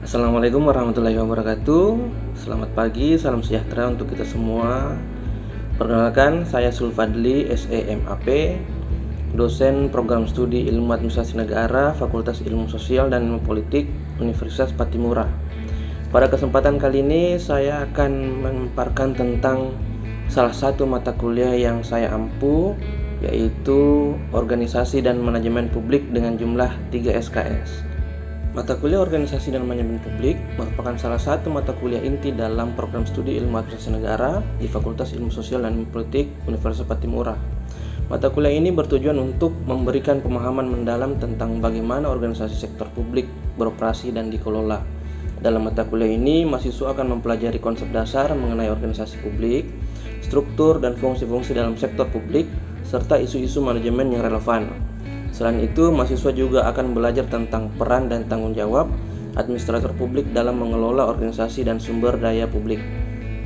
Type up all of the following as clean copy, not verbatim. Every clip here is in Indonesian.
Assalamualaikum warahmatullahi wabarakatuh. Selamat pagi, salam sejahtera untuk kita semua. Perkenalkan, saya Sulfadli, SEMAP, dosen program studi Ilmu Administrasi Negara, Fakultas Ilmu Sosial dan Ilmu Politik, Universitas Patimura. Pada kesempatan kali ini, saya akan memaparkan tentang salah satu mata kuliah yang saya ampu, yaitu Organisasi dan Manajemen Publik dengan jumlah 3 SKS. Mata kuliah Organisasi dan Manajemen Publik merupakan salah satu mata kuliah inti dalam program studi Ilmu Administrasi Negara di Fakultas Ilmu Sosial dan Ilmu Politik Universitas Patimura. Mata kuliah ini bertujuan untuk memberikan pemahaman mendalam tentang bagaimana organisasi sektor publik beroperasi dan dikelola. Dalam mata kuliah ini, mahasiswa akan mempelajari konsep dasar mengenai organisasi publik, struktur dan fungsi-fungsi dalam sektor publik, serta isu-isu manajemen yang relevan. Selain itu, mahasiswa juga akan belajar tentang peran dan tanggung jawab administrator publik dalam mengelola organisasi dan sumber daya publik.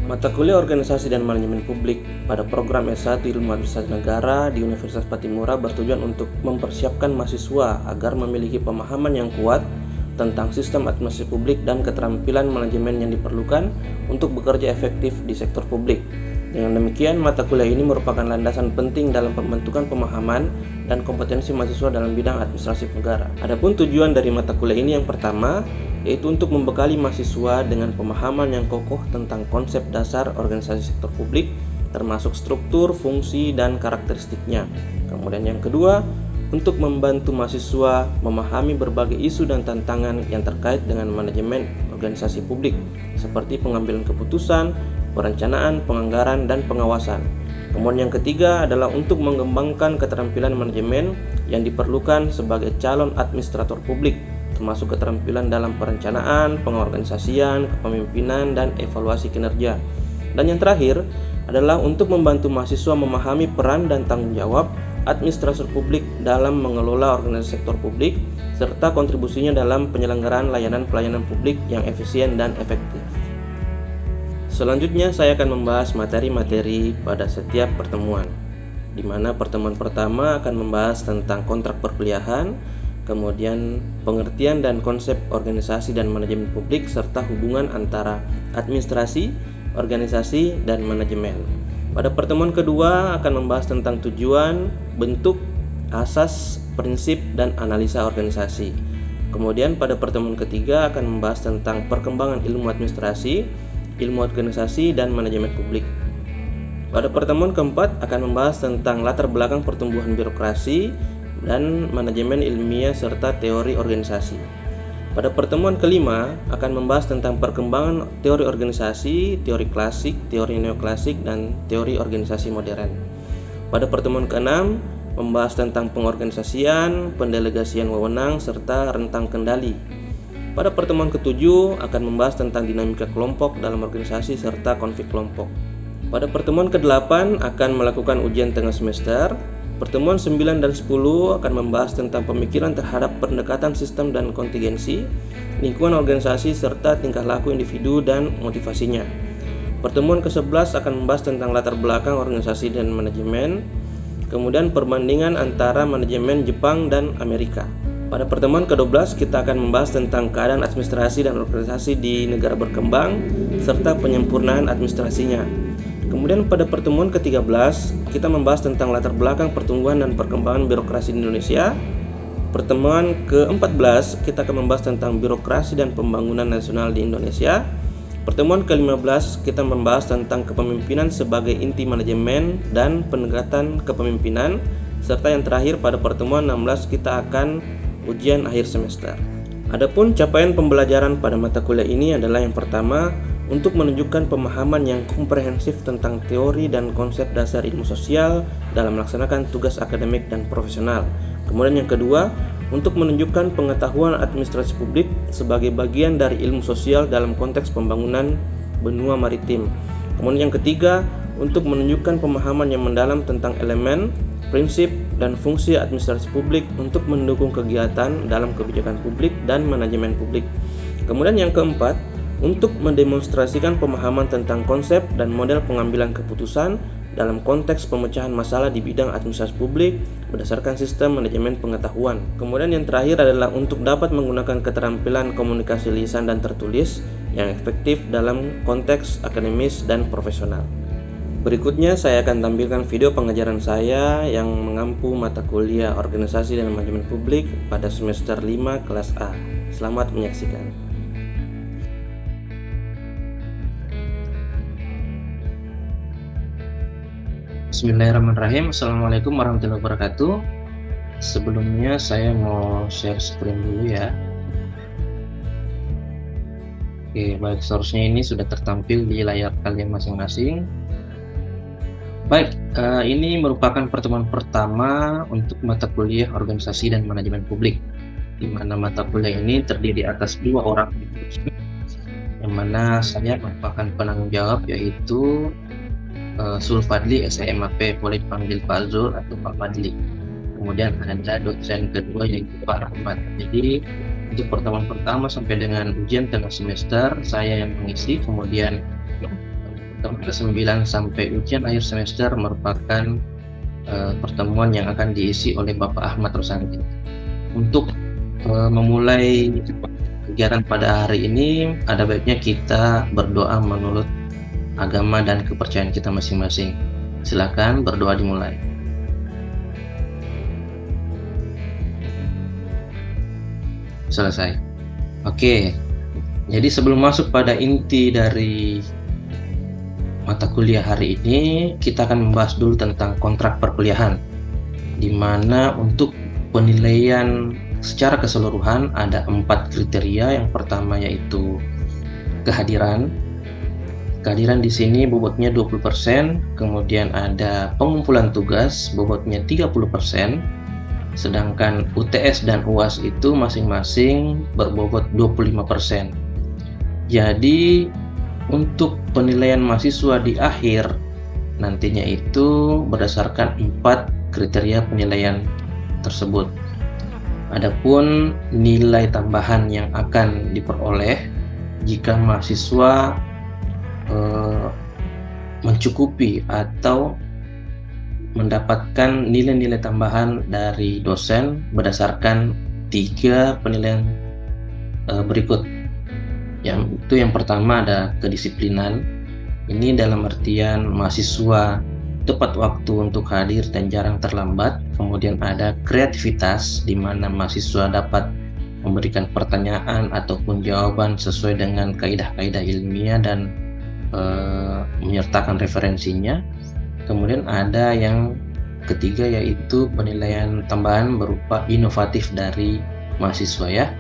Mata kuliah Organisasi dan Manajemen Publik pada program S1 Ilmu Administrasi Negara di Universitas Patimura bertujuan untuk mempersiapkan mahasiswa agar memiliki pemahaman yang kuat tentang sistem administrasi publik dan keterampilan manajemen yang diperlukan untuk bekerja efektif di sektor publik. Dengan demikian, mata kuliah ini merupakan landasan penting dalam pembentukan pemahaman dan kompetensi mahasiswa dalam bidang administrasi negara. Adapun tujuan dari mata kuliah ini yang pertama, yaitu untuk membekali mahasiswa dengan pemahaman yang kokoh tentang konsep dasar organisasi sektor publik, termasuk struktur, fungsi, dan karakteristiknya. Kemudian yang kedua, untuk membantu mahasiswa memahami berbagai isu dan tantangan yang terkait dengan manajemen organisasi publik, seperti pengambilan keputusan, perencanaan, penganggaran, dan pengawasan. Kemudian yang ketiga adalah untuk mengembangkan keterampilan manajemen yang diperlukan sebagai calon administrator publik, termasuk keterampilan dalam perencanaan, pengorganisasian, kepemimpinan, dan evaluasi kinerja. Dan yang terakhir adalah untuk membantu mahasiswa memahami peran dan tanggung jawab administrator publik dalam mengelola organisasi sektor publik, serta kontribusinya dalam penyelenggaraan layanan pelayanan publik yang efisien dan efektif. Selanjutnya saya akan membahas materi-materi pada setiap pertemuan, di mana pertemuan pertama akan membahas tentang kontrak perkuliahan, kemudian pengertian dan konsep organisasi dan manajemen publik, serta hubungan antara administrasi, organisasi, dan manajemen. Pada pertemuan kedua akan membahas tentang tujuan, bentuk, asas, prinsip, dan analisa organisasi. Kemudian pada pertemuan ketiga akan membahas tentang perkembangan ilmu administrasi, ilmu organisasi, dan manajemen publik. Pada pertemuan keempat akan membahas tentang latar belakang pertumbuhan birokrasi dan manajemen ilmiah serta teori organisasi. Pada pertemuan kelima akan membahas tentang perkembangan teori organisasi, teori klasik, teori neoklasik, dan teori organisasi modern. Pada pertemuan keenam membahas tentang pengorganisasian, pendelegasian wewenang, serta rentang kendali. Pada pertemuan ketujuh akan membahas tentang dinamika kelompok dalam organisasi serta konflik kelompok. Pada pertemuan ke-8 akan melakukan ujian tengah semester. Pertemuan 9 dan 10 akan membahas tentang pemikiran terhadap pendekatan sistem dan kontingensi, lingkungan organisasi, serta tingkah laku individu dan motivasinya. Pertemuan ke-11 akan membahas tentang latar belakang organisasi dan manajemen, kemudian perbandingan antara manajemen Jepang dan Amerika. Pada pertemuan ke-12 kita akan membahas tentang keadaan administrasi dan organisasi di negara berkembang serta penyempurnaan administrasinya. Kemudian pada pertemuan ke-13 kita membahas tentang latar belakang pertumbuhan dan perkembangan birokrasi di Indonesia. Pertemuan ke-14 kita akan membahas tentang birokrasi dan pembangunan nasional di Indonesia. Pertemuan ke-15 kita membahas tentang kepemimpinan sebagai inti manajemen dan pendekatan kepemimpinan. Serta yang terakhir pada pertemuan 16 kita akan ujian akhir semester. Adapun capaian pembelajaran pada mata kuliah ini adalah yang pertama, untuk menunjukkan pemahaman yang komprehensif tentang teori dan konsep dasar ilmu sosial dalam melaksanakan tugas akademik dan profesional. Kemudian yang kedua, untuk menunjukkan pengetahuan administrasi publik sebagai bagian dari ilmu sosial dalam konteks pembangunan benua maritim. Kemudian yang ketiga, untuk menunjukkan pemahaman yang mendalam tentang elemen, prinsip, dan fungsi administrasi publik untuk mendukung kegiatan dalam kebijakan publik dan manajemen publik. Kemudian yang keempat, untuk mendemonstrasikan pemahaman tentang konsep dan model pengambilan keputusan dalam konteks pemecahan masalah di bidang administrasi publik berdasarkan sistem manajemen pengetahuan. Kemudian yang terakhir adalah untuk dapat menggunakan keterampilan komunikasi lisan dan tertulis yang efektif dalam konteks akademis dan profesional. Berikutnya saya akan tampilkan video pengajaran saya yang mengampu mata kuliah Organisasi dan Manajemen Publik pada semester 5 kelas A. Selamat menyaksikan. Bismillahirrahmanirrahim. Assalamualaikum warahmatullahi wabarakatuh. Sebelumnya saya mau share screen dulu ya. Oke, baik, seharusnya ini sudah tertampil di layar kalian masing-masing. Baik, ini merupakan pertemuan pertama untuk mata kuliah Organisasi dan Manajemen Publik, di mana mata kuliah ini terdiri atas 2 orang, yang mana saya merupakan penanggung jawab, yaitu Sulfadli SIMAP, boleh dipanggil Pak Zul atau Pak Fadli. Kemudian ada dosen kedua yaitu Pak Rahmat. Jadi untuk pertemuan pertama sampai dengan ujian tengah semester saya yang mengisi, kemudian pertemuan ke-9 sampai ujian akhir semester merupakan pertemuan yang akan diisi oleh Bapak Ahmad Rosanti. Untuk memulai kegiatan pada hari ini, ada baiknya kita berdoa menurut agama dan kepercayaan kita masing-masing. Silakan berdoa dimulai. Selesai. Oke. Jadi sebelum masuk pada inti dari mata kuliah hari ini, kita akan membahas dulu tentang kontrak perkuliahan, di mana untuk penilaian secara keseluruhan ada 4 kriteria. Yang pertama yaitu kehadiran. Kehadiran di sini bobotnya 20%, kemudian ada pengumpulan tugas bobotnya 30%, sedangkan UTS dan UAS itu masing-masing berbobot 25%. Jadi untuk penilaian mahasiswa di akhir nantinya itu berdasarkan 4 kriteria penilaian tersebut. Adapun nilai tambahan yang akan diperoleh jika mahasiswa mencukupi atau mendapatkan nilai-nilai tambahan dari dosen berdasarkan 3 penilaian berikut. Yang pertama ada kedisiplinan. Ini dalam artian mahasiswa tepat waktu untuk hadir dan jarang terlambat. Kemudian ada kreativitas, di mana mahasiswa dapat memberikan pertanyaan ataupun jawaban sesuai dengan kaidah-kaidah ilmiah dan menyertakan referensinya. Kemudian ada yang ketiga yaitu penilaian tambahan berupa inovatif dari mahasiswa ya.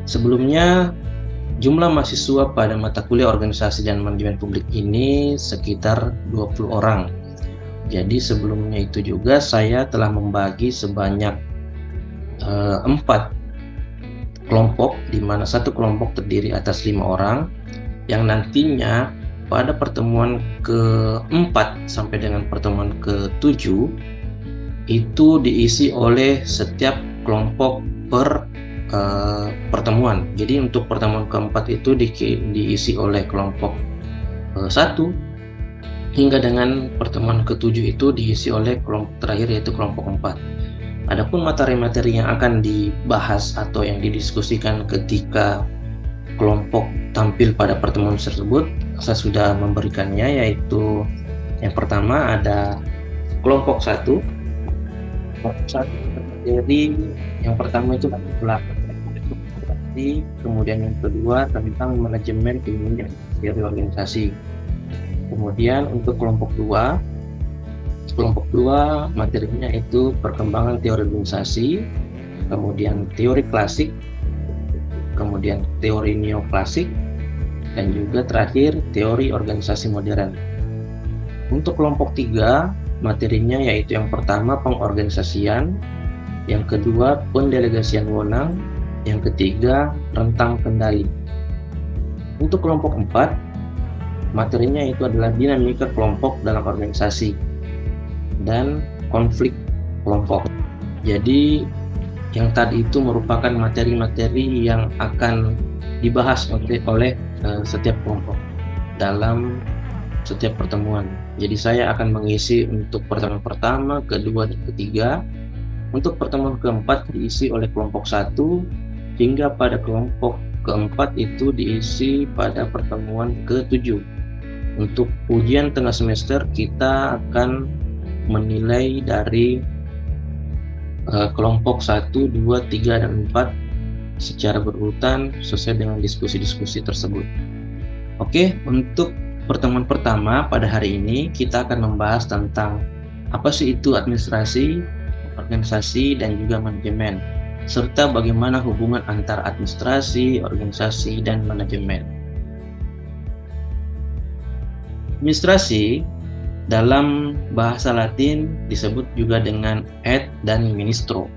Sebelumnya jumlah mahasiswa pada mata kuliah Organisasi dan Manajemen Publik ini sekitar 20 orang. Jadi sebelumnya itu juga saya telah membagi sebanyak 4 kelompok, di mana satu kelompok terdiri atas 5 orang, yang nantinya pada pertemuan ke-4 sampai dengan pertemuan ke-7 itu diisi oleh setiap kelompok per pertemuan. Jadi untuk pertemuan ke-4 itu diisi oleh kelompok 1 hingga dengan pertemuan ke-7 itu diisi oleh kelompok terakhir yaitu kelompok 4. Adapun materi-materi yang akan dibahas atau yang didiskusikan ketika kelompok tampil pada pertemuan tersebut saya sudah memberikannya, yaitu yang pertama ada kelompok 1. Jadi yang pertama itu kemudian yang kedua tentang manajemen ilmu dari organisasi. Kemudian untuk kelompok 2 materinya itu perkembangan teori organisasi, kemudian teori klasik, kemudian teori neoklasik, dan juga terakhir teori organisasi modern. Untuk kelompok 3 materinya yaitu yang pertama pengorganisasian, yang kedua pendelegasian wewenang, yang ketiga rentang kendali. Untuk kelompok 4 materinya itu adalah dinamika kelompok dalam organisasi dan konflik kelompok. Jadi yang tadi itu merupakan materi-materi yang akan dibahas oleh setiap kelompok dalam setiap pertemuan. Jadi saya akan mengisi untuk pertemuan pertama, kedua, dan ketiga. Untuk pertemuan keempat diisi oleh kelompok 1 hingga pada kelompok keempat itu diisi pada pertemuan ke-7. Untuk ujian tengah semester kita akan menilai dari kelompok 1, 2, 3, dan 4 secara berurutan sesuai dengan diskusi-diskusi tersebut. Oke, untuk pertemuan pertama pada hari ini kita akan membahas tentang apa sih itu administrasi, organisasi, dan juga manajemen, serta bagaimana hubungan antara administrasi, organisasi, dan manajemen. Administrasi dalam bahasa Latin disebut juga dengan ad dan ministro.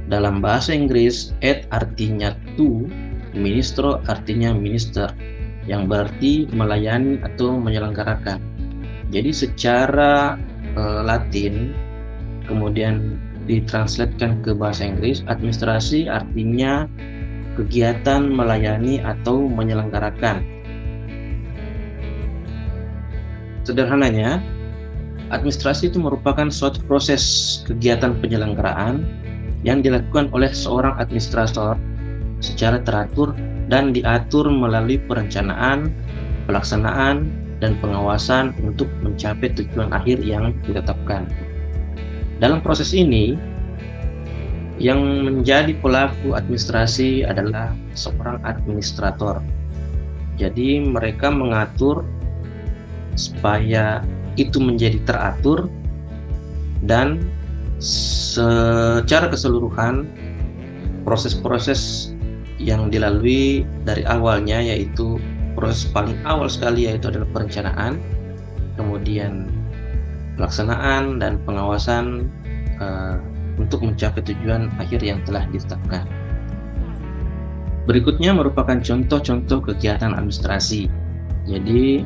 Dalam bahasa Inggris, ad artinya to, ministro artinya minister, yang berarti melayani atau menyelenggarakan. Jadi secara Latin kemudian ditranslatekan ke bahasa Inggris, administrasi artinya kegiatan melayani atau menyelenggarakan. Sederhananya, administrasi itu merupakan suatu proses kegiatan penyelenggaraan yang dilakukan oleh seorang administrator secara teratur dan diatur melalui perencanaan, pelaksanaan, dan pengawasan untuk mencapai tujuan akhir yang ditetapkan. Dalam proses ini, yang menjadi pelaku administrasi adalah seorang administrator. Jadi mereka mengatur supaya itu menjadi teratur dan secara keseluruhan proses-proses yang dilalui dari awalnya, yaitu proses paling awal sekali yaitu adalah perencanaan, kemudian pelaksanaan dan pengawasan untuk mencapai tujuan akhir yang telah ditetapkan. Berikutnya merupakan contoh-contoh kegiatan administrasi. Jadi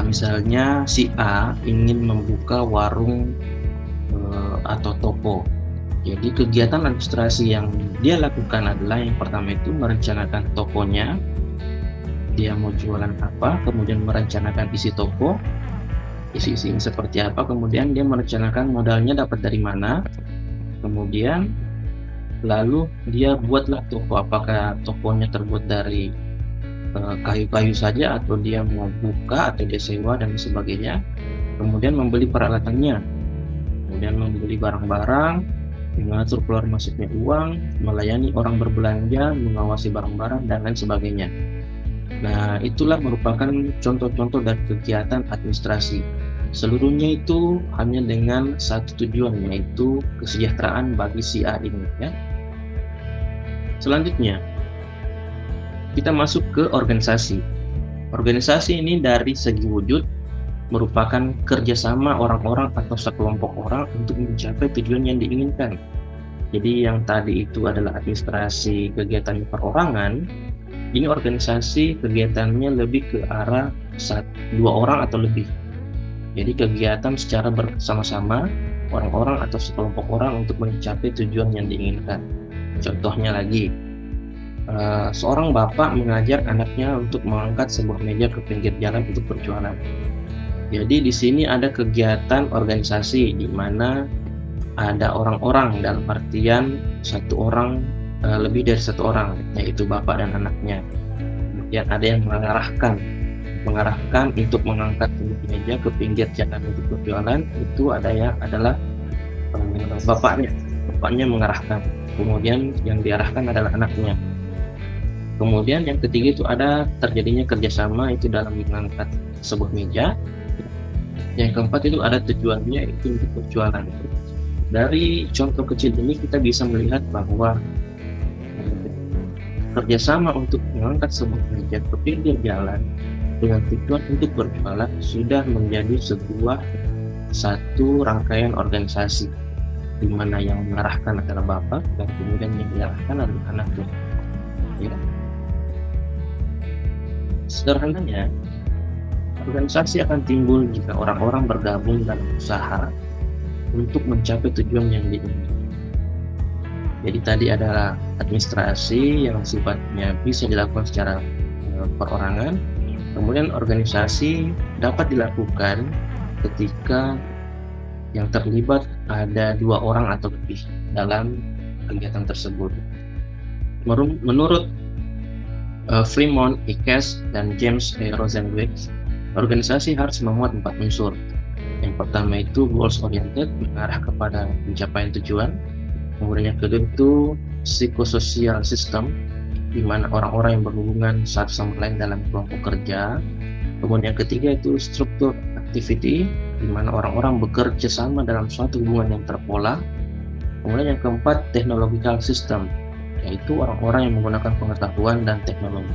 misalnya si A ingin membuka warung atau toko. Jadi kegiatan administrasi yang dia lakukan adalah yang pertama itu merencanakan tokonya, dia mau jualan apa, kemudian merencanakan isi toko, isi-isinya seperti apa, kemudian dia merencanakan modalnya dapat dari mana, kemudian lalu dia buatlah toko, apakah tokonya terbuat dari kayu-kayu saja atau dia mau buka atau dia sewa dan sebagainya, kemudian membeli peralatannya, kemudian membeli barang-barang, mengatur keluar masuknya uang, melayani orang berbelanja, mengawasi barang-barang, dan lain sebagainya. Nah, itulah merupakan contoh-contoh dari kegiatan administrasi. Seluruhnya itu hanya dengan satu tujuan, yaitu kesejahteraan bagi si A ini, ya. Selanjutnya, kita masuk ke organisasi. Organisasi ini dari segi wujud merupakan kerjasama orang-orang atau sekelompok orang untuk mencapai tujuan yang diinginkan. Jadi yang tadi itu adalah administrasi kegiatan perorangan, ini organisasi kegiatannya lebih ke arah 2 orang atau lebih. Jadi kegiatan secara bersama-sama orang-orang atau sekelompok orang untuk mencapai tujuan yang diinginkan. Contohnya lagi, seorang bapak mengajar anaknya untuk mengangkat sebuah meja ke pinggir jalan untuk berjualan. Jadi di sini ada kegiatan organisasi di mana ada orang-orang, dalam artian satu orang lebih dari satu orang, yaitu bapak dan anaknya. Kemudian ada yang mengarahkan untuk mengangkat meja ke pinggir jalan untuk berjualan, itu adalah bapaknya mengarahkan. Kemudian yang diarahkan adalah anaknya. Kemudian yang ketiga itu ada terjadinya kerjasama itu dalam mengangkat sebuah meja. Yang keempat itu ada tujuannya itu untuk berjualan. Dari contoh kecil ini kita bisa melihat bahwa kerjasama untuk mengangkat sebuah meja ke pinggir jalan dengan tujuan untuk berjualan sudah menjadi satu rangkaian organisasi, di mana yang mengarahkan adalah bapak dan kemudian yang diarahkan adalah anaknya. Ya. Sederhananya, organisasi akan timbul jika orang-orang bergabung dalam usaha untuk mencapai tujuan yang diinginkan. Jadi tadi adalah administrasi yang sifatnya bisa dilakukan secara perorangan. Kemudian organisasi dapat dilakukan ketika yang terlibat ada 2 orang atau lebih dalam kegiatan tersebut. Menurut Fremont, Ickes, dan James A. Rosenzweig, organisasi harus memuat 4 unsur. Yang pertama itu goals oriented, mengarah kepada pencapaian tujuan. Kemudian yang kedua itu psychosocial system, di mana orang-orang yang berhubungan satu sama lain dalam kelompok kerja. Kemudian yang ketiga itu struktur activity, di mana orang-orang bekerja sama dalam suatu hubungan yang terpola. Kemudian yang keempat technological system, yaitu orang-orang yang menggunakan pengetahuan dan teknologi.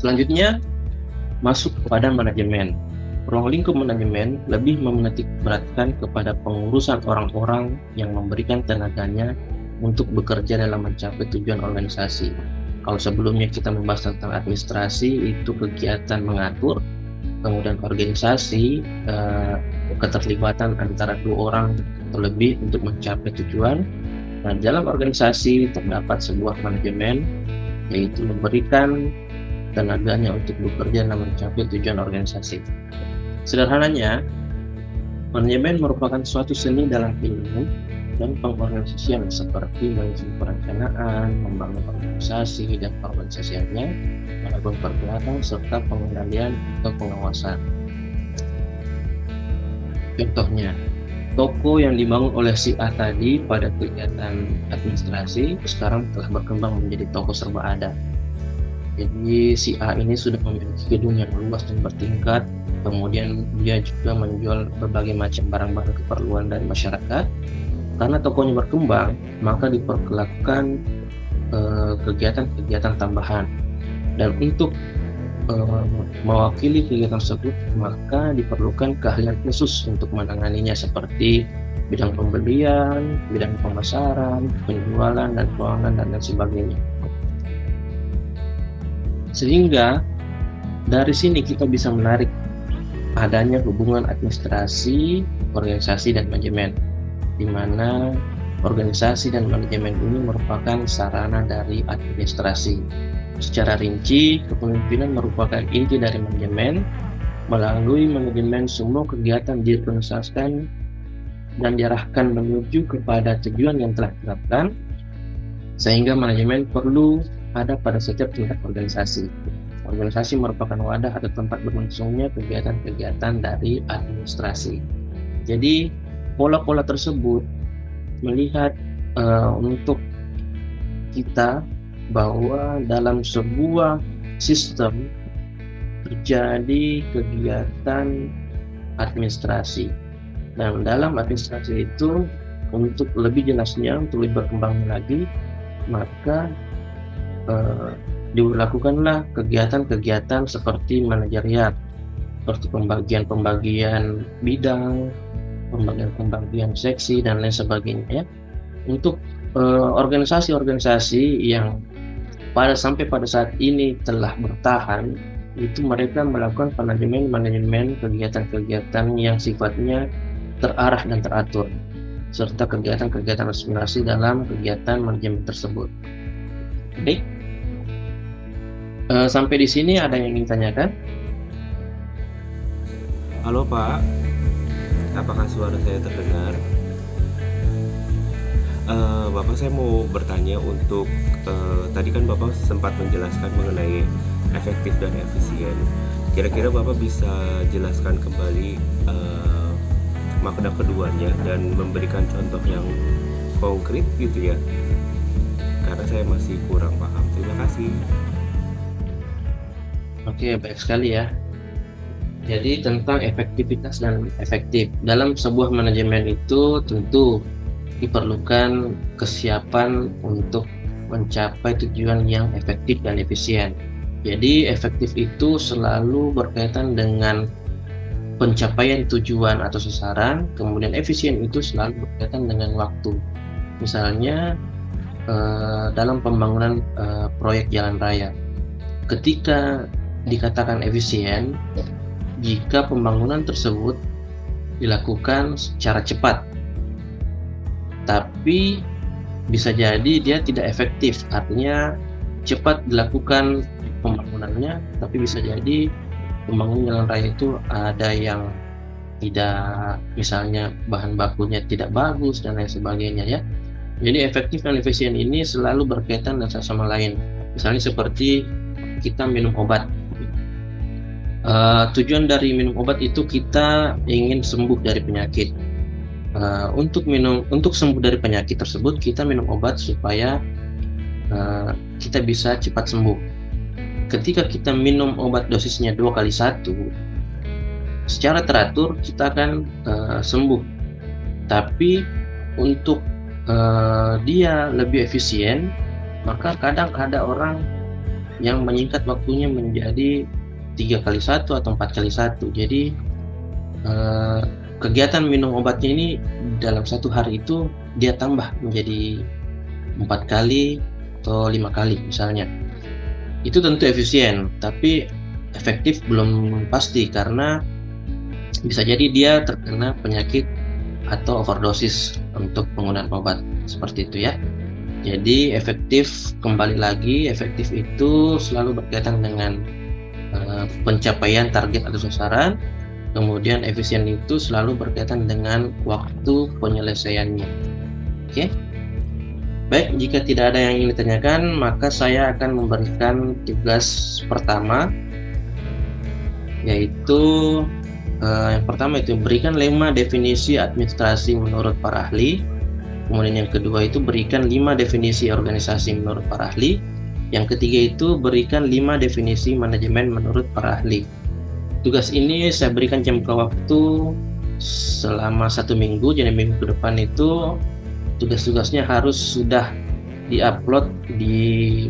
Selanjutnya masuk kepada manajemen. Ruang lingkup manajemen lebih menitik beratkan kepada pengurusan orang-orang yang memberikan tenaganya untuk bekerja dalam mencapai tujuan organisasi. Kalau sebelumnya kita membahas tentang administrasi, itu kegiatan mengatur, kemudian organisasi, keterlibatan antara 2 orang atau lebih untuk mencapai tujuan. Nah, dalam organisasi terdapat sebuah manajemen, yaitu memberikan tenaganya untuk bekerja dalam mencapai tujuan organisasi. Sederhananya, manajemen merupakan suatu seni dalam ilmu dan pengorganisasian seperti menyusun perencanaan, membangun organisasi dan pengorganisasiannya, melakukan pergerakan serta pengendalian atau pengawasan. Contohnya, toko yang dibangun oleh si A tadi pada kegiatan administrasi sekarang telah berkembang menjadi toko serba ada. Jadi si A ini sudah memiliki gedung yang luas dan bertingkat, kemudian dia juga menjual berbagai macam barang-barang keperluan dari masyarakat. Karena tokonya berkembang, maka diperlakukan kegiatan-kegiatan tambahan. Dan untuk mewakili kegiatan tersebut, maka diperlukan keahlian khusus untuk menanganinya seperti bidang pembelian, bidang pemasaran, penjualan, dan keuangan, dan lain sebagainya. Sehingga dari sini kita bisa menarik adanya hubungan administrasi, organisasi, dan manajemen, di mana organisasi dan manajemen ini merupakan sarana dari administrasi. Secara rinci, kepemimpinan merupakan inti dari manajemen. Melalui manajemen, semua kegiatan diorganisasikan dan diarahkan menuju kepada tujuan yang telah ditetapkan, sehingga manajemen perlu ada pada setiap tingkat organisasi. Organisasi merupakan wadah atau tempat berlangsungnya kegiatan-kegiatan dari administrasi. Jadi, pola-pola tersebut melihat untuk kita bahwa dalam sebuah sistem terjadi kegiatan administrasi. Dan dalam administrasi itu, untuk lebih jelasnya, untuk lebih berkembang lagi, maka dilakukanlah kegiatan-kegiatan seperti manajerial, seperti pembagian bidang, pembagian seksi, dan lain sebagainya. Untuk organisasi-organisasi yang sampai pada saat ini telah bertahan, itu mereka melakukan manajemen kegiatan-kegiatan yang sifatnya terarah dan teratur, serta kegiatan-kegiatan administrasi dalam kegiatan manajemen tersebut. Oke. Sampai di sini ada yang ingin tanyakan? Halo Pak, apakah suara saya terdengar? Bapak, saya mau bertanya untuk tadi kan Bapak sempat menjelaskan mengenai efektif dan efisien. Kira-kira Bapak bisa jelaskan kembali makna keduanya dan memberikan contoh yang konkret gitu ya? Karena saya masih kurang paham. Terima kasih. Oke, baik sekali ya. Jadi tentang efektivitas dan efektif. Dalam sebuah manajemen itu tentu diperlukan kesiapan untuk mencapai tujuan yang efektif dan efisien. Jadi efektif itu selalu berkaitan dengan pencapaian tujuan atau sasaran, kemudian efisien itu selalu berkaitan dengan waktu. Misalnya dalam pembangunan proyek jalan raya, ketika dikatakan efisien jika pembangunan tersebut dilakukan secara cepat, tapi bisa jadi dia tidak efektif. Artinya cepat dilakukan pembangunannya, tapi bisa jadi pembangunan jalan raya itu ada yang tidak, misalnya bahan bakunya tidak bagus dan lain sebagainya ya. Jadi efektif dan efisien ini selalu berkaitan dan satu sama lain. Misalnya seperti kita minum obat. Tujuan dari minum obat itu kita ingin sembuh dari penyakit. Untuk sembuh dari penyakit tersebut kita minum obat supaya kita bisa cepat sembuh. Ketika kita minum obat dosisnya 2x1, secara teratur kita akan sembuh. Tapi untuk dia lebih efisien, maka kadang ada orang yang menyingkat waktunya menjadi 3x1 atau 4x1. Jadi kegiatan minum obatnya ini dalam satu hari itu dia tambah menjadi 4 kali atau 5 kali misalnya. Itu tentu efisien, tapi efektif belum pasti karena bisa jadi dia terkena penyakit atau overdosis untuk penggunaan obat seperti itu ya. Jadi efektif, kembali lagi, efektif itu selalu berkaitan dengan pencapaian target atau sasaran. Kemudian efisien itu selalu berkaitan dengan waktu penyelesaiannya. Oke? Baik, jika tidak ada yang ingin ditanyakan, maka saya akan memberikan tugas pertama, yaitu yang pertama itu berikan 5 definisi administrasi menurut para ahli. Kemudian yang kedua itu berikan 5 definisi organisasi menurut para ahli. Yang ketiga itu berikan 5 definisi manajemen menurut para ahli. Tugas ini saya berikan jangka waktu selama 1 minggu. Jadi minggu ke depan itu tugas-tugasnya harus sudah diupload di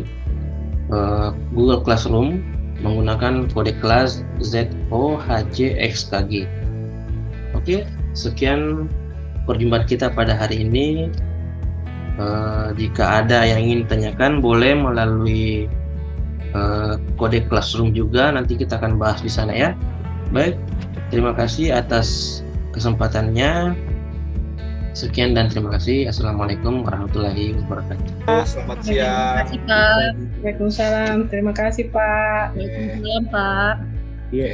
Google Classroom menggunakan kode kelas ZOHJXKG. Oke, sekian perjumpaan kita pada hari ini. Jika ada yang ingin ditanyakan boleh melalui kode Classroom juga, nanti kita akan bahas di sana ya. Baik, terima kasih atas kesempatannya. Sekian dan terima kasih. Assalamualaikum warahmatullahi wabarakatuh. Selamat Terima siang. kasih Pak. Waalaikumsalam. Terima kasih, Pak. Waalaikumsalam Pak. Oke.